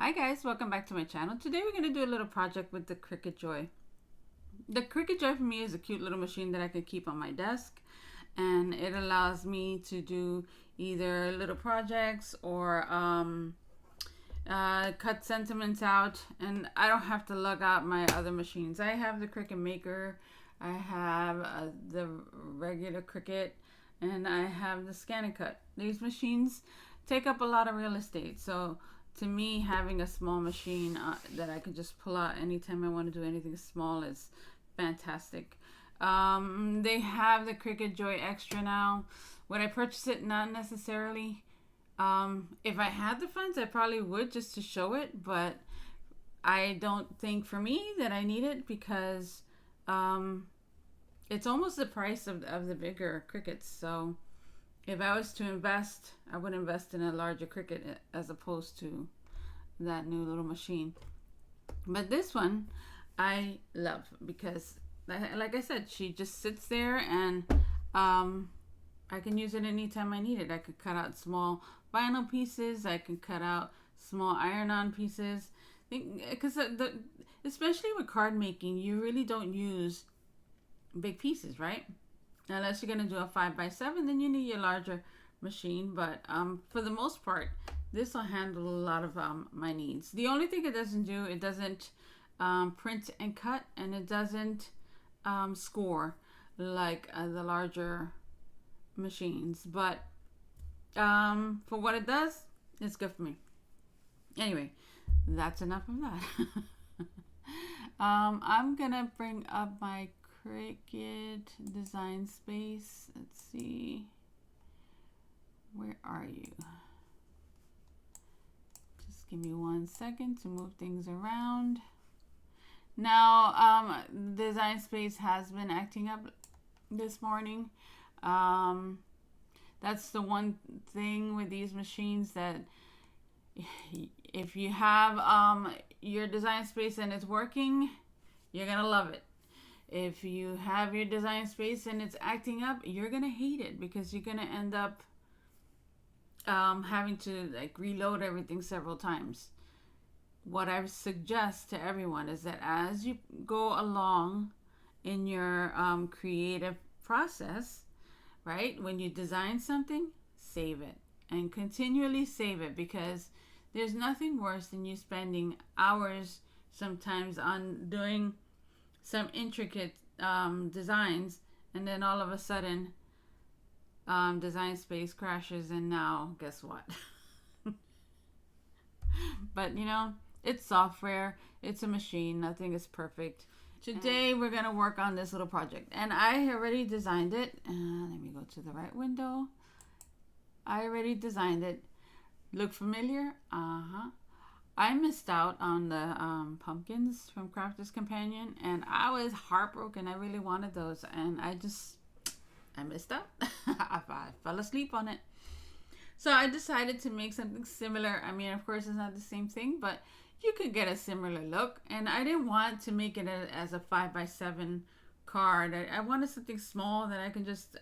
Hi guys, welcome back to my channel. Today we're going to do a little project with the Cricut Joy. The Cricut Joy for me is a cute little machine that I could keep on my desk, and it allows me to do either little projects or cut sentiments out, and I don't have to lug out my other machines. I have the Cricut Maker, I have the regular Cricut, and I have the Scan and Cut. These machines take up a lot of real estate, so to me, having a small machine that I can just pull out anytime I want to do anything small is fantastic. They have the Cricut Joy Extra now. Would I purchase it? Not necessarily. If I had the funds, I probably would, just to show it, but I don't think for me that I need it because it's almost the price of the bigger Cricuts. So if I was to invest, I would invest in a larger Cricut as opposed to that new little machine. But this one I love because, like I said, she just sits there, and I can use it anytime I need it. I could cut out small vinyl pieces. I can cut out small iron-on pieces. Because especially with card making, you really don't use big pieces, right? Unless you're going to do a 5x7, then you need your larger machine. But for the most part, this will handle a lot of my needs. The only thing it doesn't do, it doesn't print and cut, and it doesn't score like the larger machines. But for what it does, it's good for me. Anyway, that's enough of that. I'm going to bring up my Cricut design space. Let's see. Where are you? Just give me 1 second to move things around. Now, design space has been acting up this morning. That's the one thing with these machines, that if you have your design space and it's working, you're gonna love it. If you have your design space and it's acting up, you're gonna hate it because you're gonna end up having to like reload everything several times. What I suggest to everyone is that as you go along in your creative process, right, when you design something, save it and continually save it, because there's nothing worse than you spending hours sometimes on doing some intricate designs, and then all of a sudden design space crashes, and now guess what? But you know, it's software, it's a machine, nothing is perfect. Today we're gonna work on this little project, and I already designed it. Let me go to the right window. I already designed it. Look familiar? I missed out on the pumpkins from Crafter's Companion, and I was heartbroken. I really wanted those, and I missed out. I fell asleep on it. So I decided to make something similar. I mean, of course, it's not the same thing, but you could get a similar look. And I didn't want to make it as a 5x7 card. I wanted something small that I can just,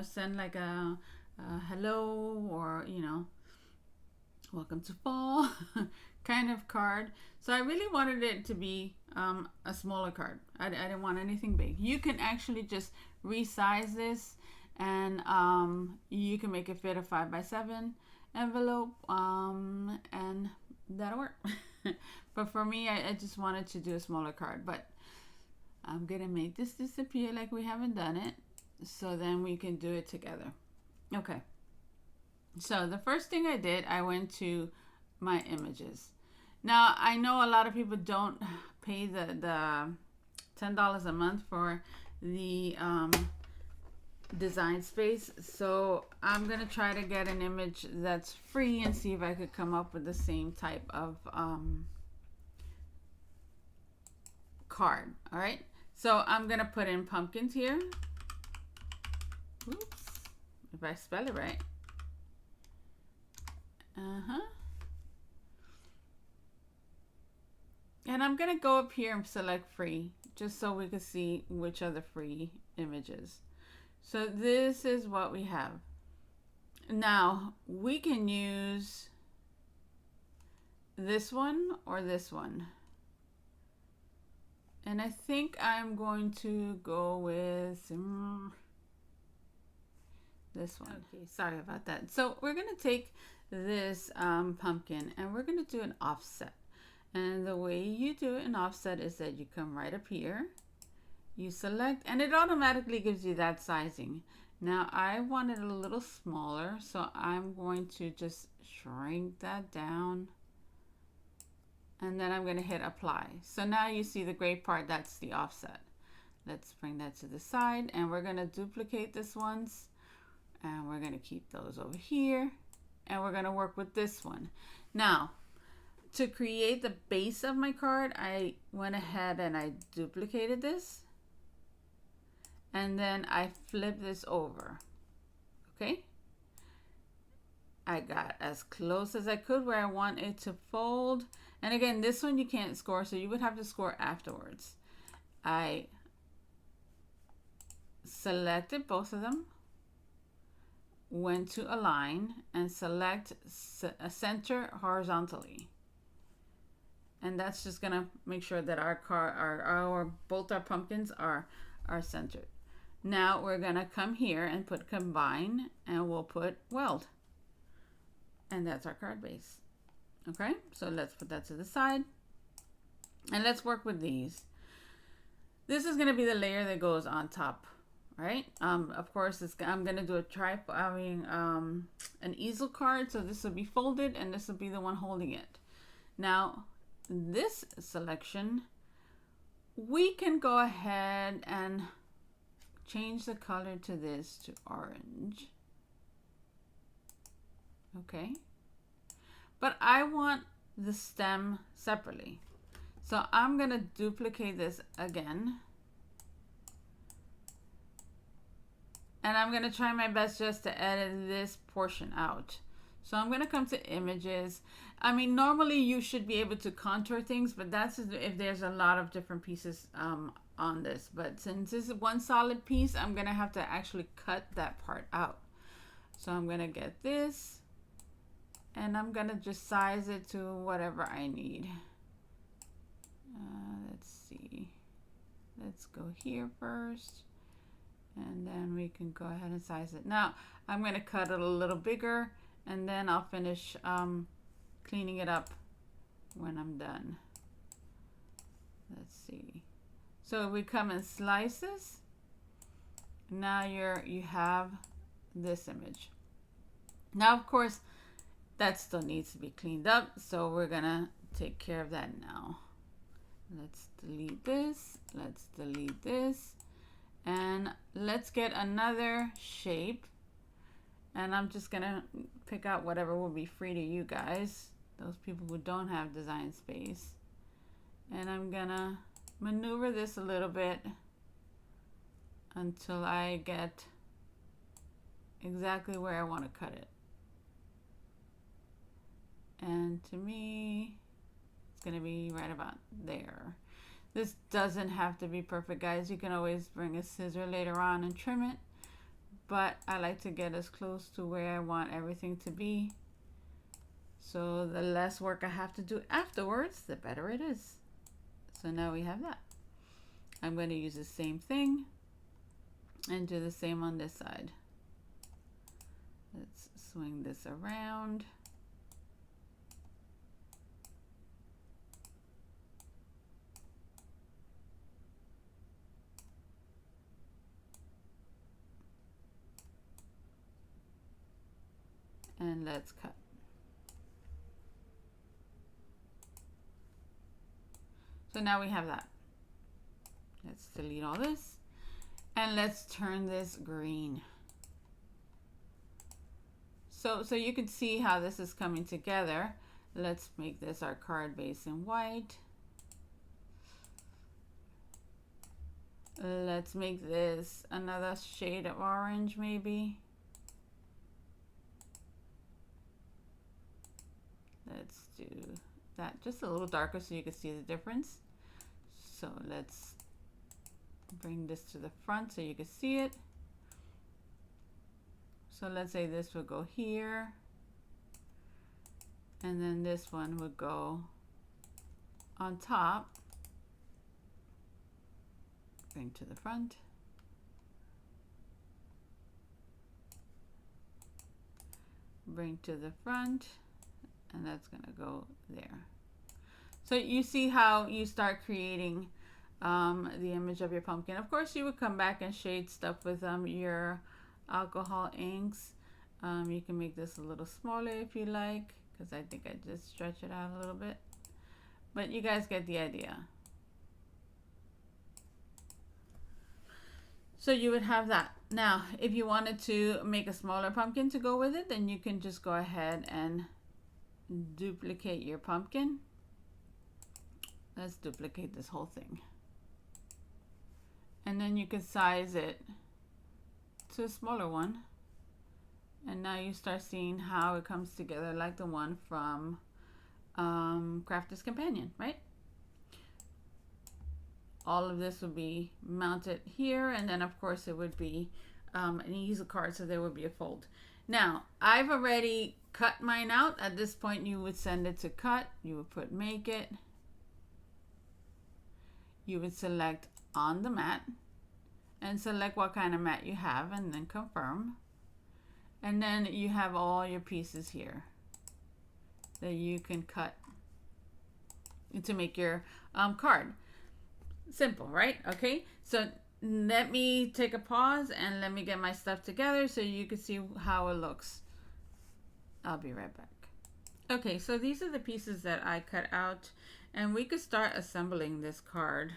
send like a hello, or, welcome to fall kind of card. So I really wanted it to be a smaller card. I didn't want anything big. You can actually just resize this, and you can make it fit a 5x7 envelope, and that'll work. But for me, I just wanted to do a smaller card. But I'm gonna make this disappear like we haven't done it, so then we can do it together. Okay. So the first thing I did, I went to my images. Now, I know a lot of people don't pay the $10 a month for the design space. So I'm going to try to get an image that's free and see if I could come up with the same type of card. All right. So I'm going to put in pumpkins here. Oops. If I spell it right. And I'm gonna go up here and select free, just so we can see which are the free images. So this is what we have. Now we can use this one or this one. And I think I'm going to go with this one. Okay, sorry about that. So we're going to take this pumpkin and we're going to do an offset. And the way you do an offset is that you come right up here, you select, and it automatically gives you that sizing. Now I want it a little smaller, so I'm going to just shrink that down. And then I'm going to hit apply. So now you see the gray part, that's the offset. Let's bring that to the side and we're going to duplicate this once. And we're going to keep those over here. And we're going to work with this one. Now, to create the base of my card, I went ahead and I duplicated this. And then I flip this over. Okay? I got as close as I could where I want it to fold. And again, this one you can't score, so you would have to score afterwards. I selected both of them, went to align, and select center horizontally. And that's just gonna make sure that both our pumpkins are centered. Now we're gonna come here and put combine, and we'll put weld. And that's our card base. Okay, so let's put that to the side. And let's work with these. This is gonna be the layer that goes on top, right? Of course, I'm gonna do an easel card, so this will be folded and this will be the one holding it. Now, this selection, we can go ahead and change the color to this to orange. Okay, but I want the stem separately, so I'm gonna duplicate this again, and I'm gonna try my best just to edit this portion out. So I'm gonna come to images. I mean, normally you should be able to contour things, but that's if there's a lot of different pieces on this. But since this is one solid piece, I'm gonna have to actually cut that part out. So I'm gonna get this, and I'm gonna just size it to whatever I need. Let's see. Let's go here first, and then we can go ahead and size it. Now I'm gonna cut it a little bigger, and then I'll finish cleaning it up when I'm done. Let's see. So we come in slices. Now you have this image. Now, of course, that still needs to be cleaned up, so we're gonna take care of that now. Let's delete this, let's delete this, and let's get another shape. And I'm just gonna pick out whatever will be free to you guys, those people who don't have design space. And I'm gonna maneuver this a little bit until I get exactly where I want to cut it. And to me, it's gonna be right about there. This doesn't have to be perfect, guys. You can always bring a scissor later on and trim it, but I like to get as close to where I want everything to be. So the less work I have to do afterwards, the better it is. So now we have that. I'm going to use the same thing and do the same on this side. Let's swing this around. And let's cut. So now we have that. Let's delete all this and let's turn this green. So you can see how this is coming together. Let's make this our card base in white. Let's make this another shade of orange maybe. Let's do that just a little darker so you can see the difference. So let's bring this to the front so you can see it. So let's say this will go here. And then this one would go on top, bring to the front, bring to the front, and that's gonna go there. So you see how you start creating the image of your pumpkin. Of course, you would come back and shade stuff with your alcohol inks. You can make this a little smaller if you like, because I think I just stretch it out a little bit. But you guys get the idea. So you would have that. Now, if you wanted to make a smaller pumpkin to go with it, then you can just go ahead and duplicate your pumpkin. Let's duplicate this whole thing. And then you can size it to a smaller one. And now you start seeing how it comes together like the one from Crafter's Companion, right? All of this would be mounted here, and then of course it would be an easel card, so there would be a fold. Now, I've already cut mine out. At this point, you would send it to cut. You would put make it. You would select on the mat and select what kind of mat you have, and then confirm. And then you have all your pieces here that you can cut to make your card. Simple, right? Okay, so let me take a pause and let me get my stuff together so you can see how it looks. I'll be right back. Okay, so these are the pieces that I cut out, and we could start assembling this card.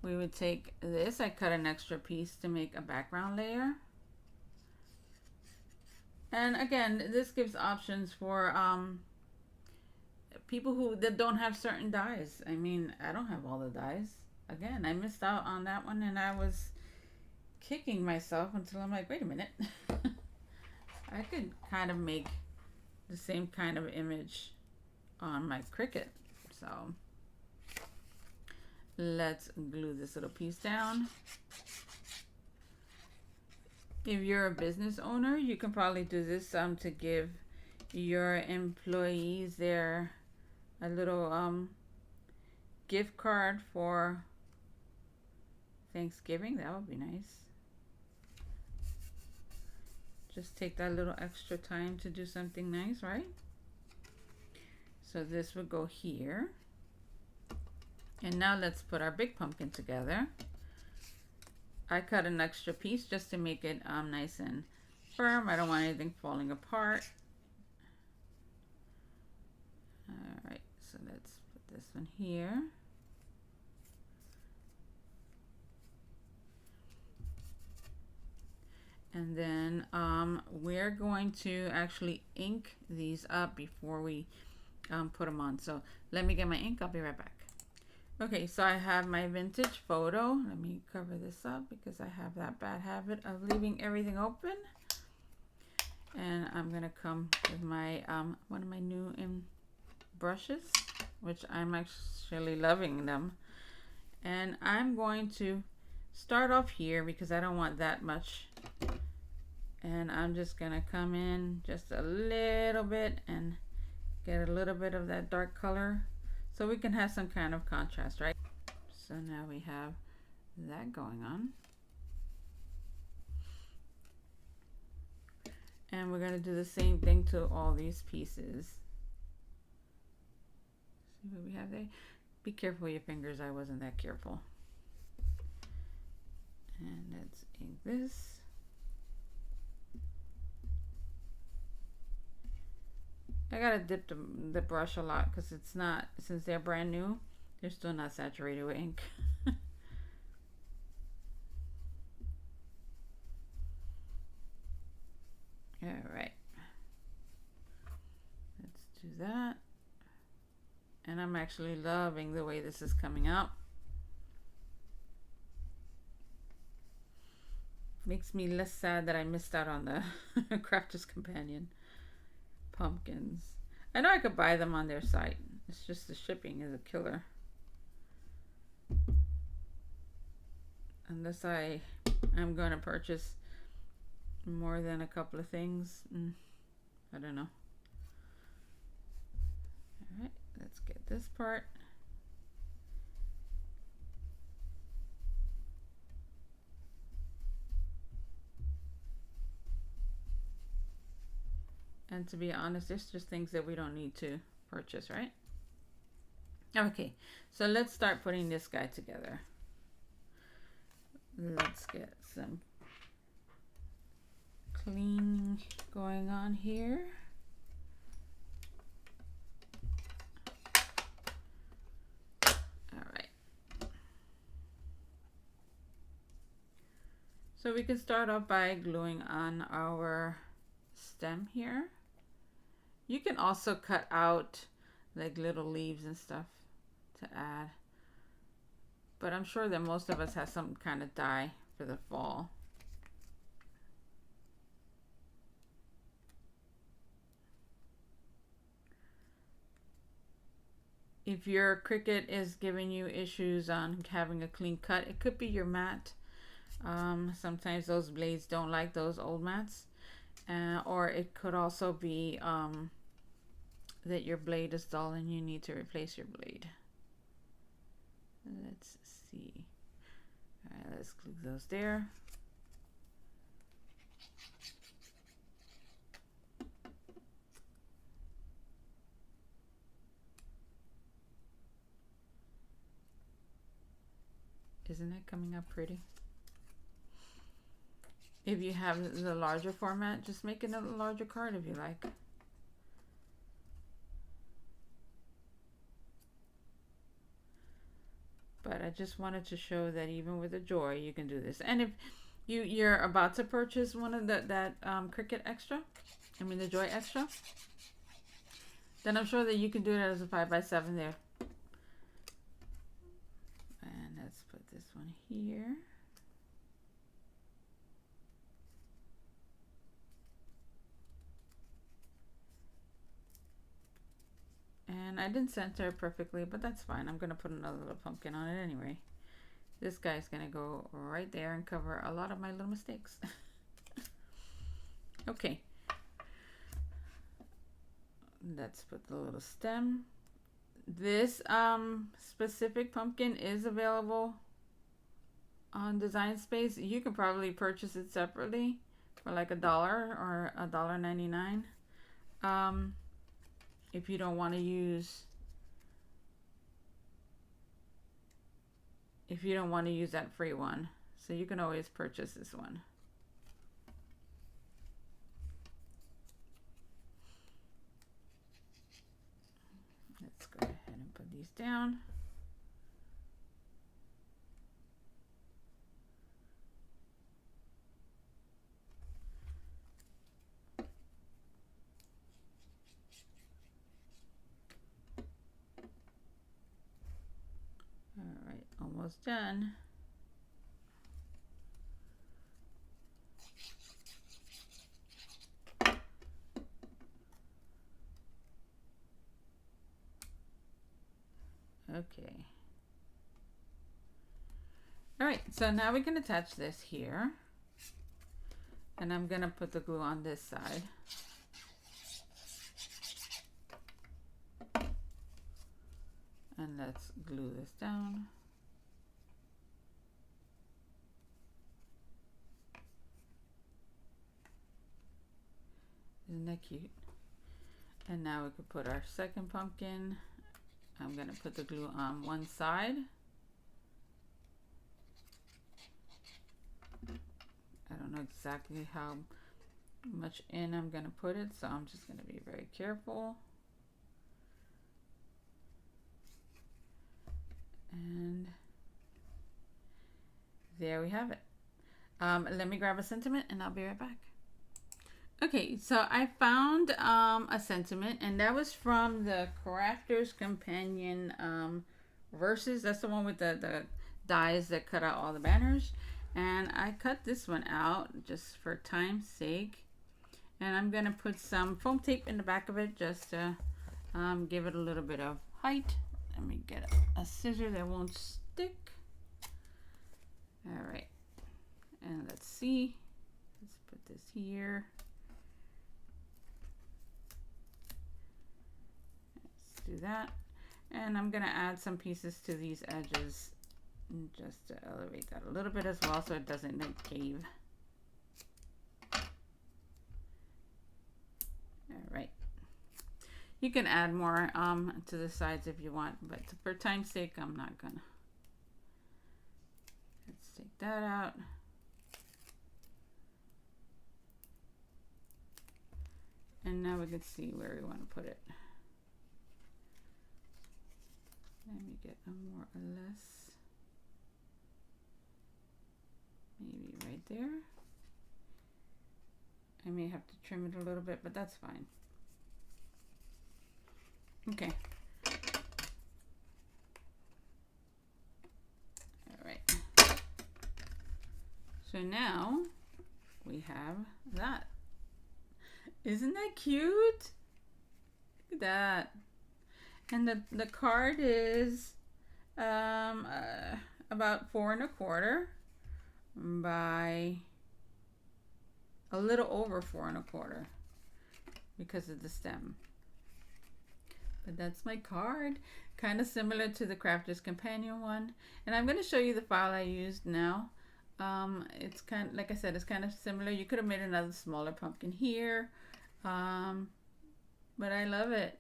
We would take this. I cut an extra piece to make a background layer. And again, this gives options for people that don't have certain dies. I mean, I don't have all the dies. Again, I missed out on that one, and I was kicking myself until I'm like, wait a minute. I could kind of make the same kind of image on my Cricut. So let's glue this little piece down. If you're a business owner, you can probably do this to give your employees their a little gift card for Thanksgiving. That would be nice. Just take that little extra time to do something nice, right? So this would go here. And now let's put our big pumpkin together. I cut an extra piece just to make it nice and firm. I don't want anything falling apart. All right, so let's put this one here. And then we're going to actually ink these up before we put them on. So let me get my ink. I'll be right back. Okay, so I have my vintage photo. Let me cover this up because I have that bad habit of leaving everything open. And I'm gonna come with my one of my new brushes, which I'm actually loving them. And I'm going to start off here because I don't want that much. And I'm just gonna come in just a little bit and get a little bit of that dark color so we can have some kind of contrast, right? So now we have that going on. And we're gonna do the same thing to all these pieces. See what we have there? Be careful with your fingers, I wasn't that careful. And let's ink this. I gotta dip the brush a lot because it's not, since they're brand new, they're still not saturated with ink. All right, let's do that. And I'm actually loving the way this is coming out. Makes me less sad that I missed out on the Crafter's Companion pumpkins. I know I could buy them on their site. It's just the shipping is a killer. Unless I'm going to purchase more than a couple of things. I don't know. All right, let's get this part. And to be honest, there's just things that we don't need to purchase, right? Okay, so let's start putting this guy together. Let's get some cleaning going on here. All right. So we can start off by gluing on our stem here. You can also cut out like little leaves and stuff to add, but I'm sure that most of us have some kind of dye for the fall. If your Cricut is giving you issues on having a clean cut, it could be your mat. Sometimes those blades don't like those old mats, or it could also be that your blade is dull and you need to replace your blade. Let's see. All right, let's glue those there. Isn't it coming up pretty? If you have the larger format, just make it a larger card if you like. But I just wanted to show that even with the Joy, you can do this. And if you're about to purchase one of that Cricut Extra, the Joy Extra, then I'm sure that you can do it as a 5x7 there. And let's put this one here. And I didn't center it perfectly, but that's fine. I'm going to put another little pumpkin on it anyway. This guy's going to go right there and cover a lot of my little mistakes. Okay. Let's put the little stem. This specific pumpkin is available on Design Space. You can probably purchase it separately for like $1 or $1.99. If you don't want to use that free one, so you can always purchase this one. Let's go ahead and put these down. All right, almost done. Okay. All right, so now we can attach this here. And I'm going to put the glue on this side. And let's glue this down. Isn't that cute? And now we could put our second pumpkin. I'm going to put the glue on one side. I don't know exactly how much in I'm going to put it, so I'm just going to be very careful. And there we have it. Let me grab a sentiment and I'll be right back. Okay, so I found a sentiment, and that was from the Crafter's Companion Versus. That's the one with the dies that cut out all the banners. And I cut this one out just for time's sake. And I'm going to put some foam tape in the back of it just to give it a little bit of height. Let me get a scissor that won't stick. All right. And let's see. Let's put this here. do that. And I'm gonna add some pieces to these edges just to elevate that a little bit as well so it doesn't like cave. All right. You can add more to the sides if you want, but for time's sake, I'm not gonna. Let's take that out. And now we can see where we want to put it. Let me get a more or less. Maybe right there. I may have to trim it a little bit, but that's fine. Okay. All right. So now we have that. Isn't that cute? Look at that. And the card is about 4 1/4 by a little over 4 1/4 because of the stem. But that's my card, kind of similar to the Crafter's Companion one. And I'm going to show you the file I used now. It's kind of, like I said, it's kind of similar. You could have made another smaller pumpkin here, but I love it.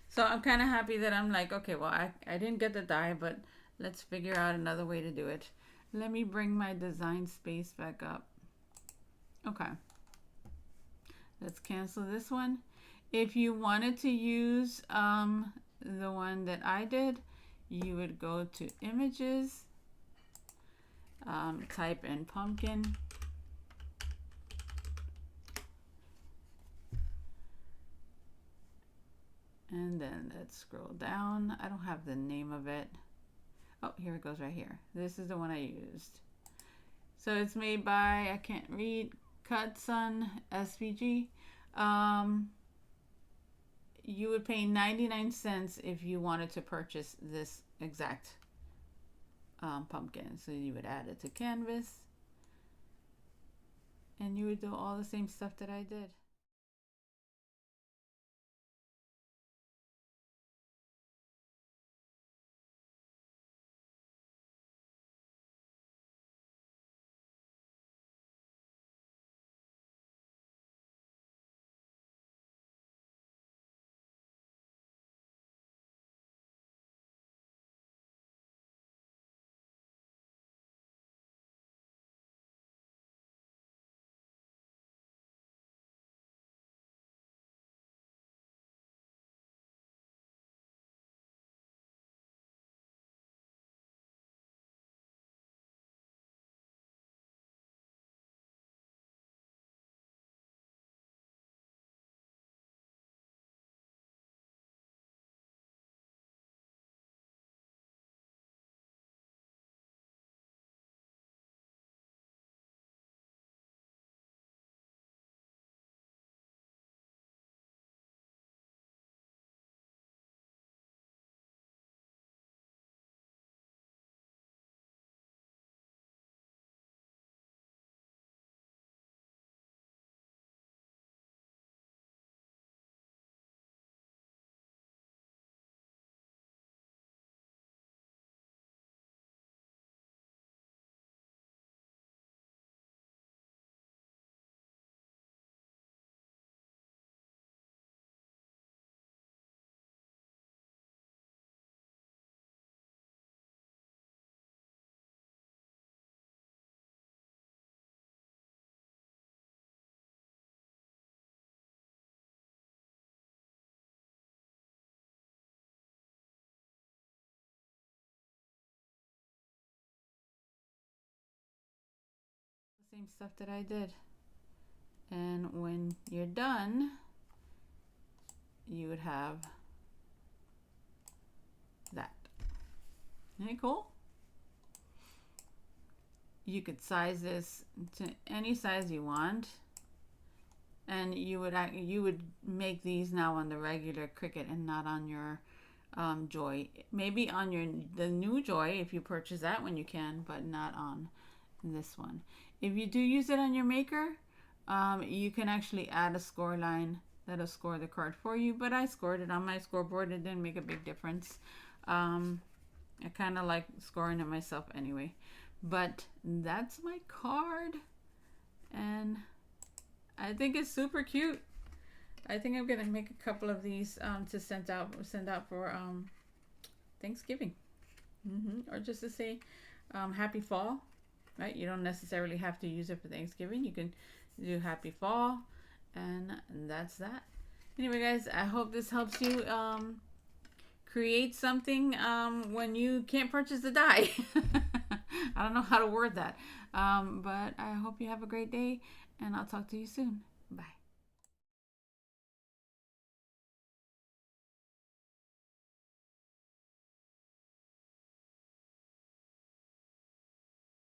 So I'm kind of happy that I'm like, okay, well, I didn't get the die, but let's figure out another way to do it. Let me bring my design space back up. Okay. Let's cancel this one. If you wanted to use the one that I did, you would go to Images, type in pumpkin, and then let's scroll down. I don't have the name of it. Oh, here it goes right here. This is the one I used. So it's made by, I can't read, Cutsun SVG. You would pay 99 cents if you wanted to purchase this exact pumpkin. So you would add it to canvas and you would do all the same stuff that I did. The same stuff that I did. And when you're done, you would have that. Isn't it cool? You could size this to any size you want, and you would make these now on the regular Cricut and not on your Joy. Maybe on the new Joy if you purchase that one you can, but not on this one. If you do use it on your maker, you can actually add a score line that'll score the card for you. But I scored it on my scoreboard. It didn't make a big difference. I kind of like scoring it myself anyway. But that's my card. And I think it's super cute. I think I'm gonna make a couple of these to send out for Thanksgiving, or just to say happy fall. Right? You don't necessarily have to use it for Thanksgiving. You can do happy fall, and that's that. Anyway, guys, I hope this helps you create something when you can't purchase the die. I don't know how to word that, but I hope you have a great day, and I'll talk to you soon. Bye.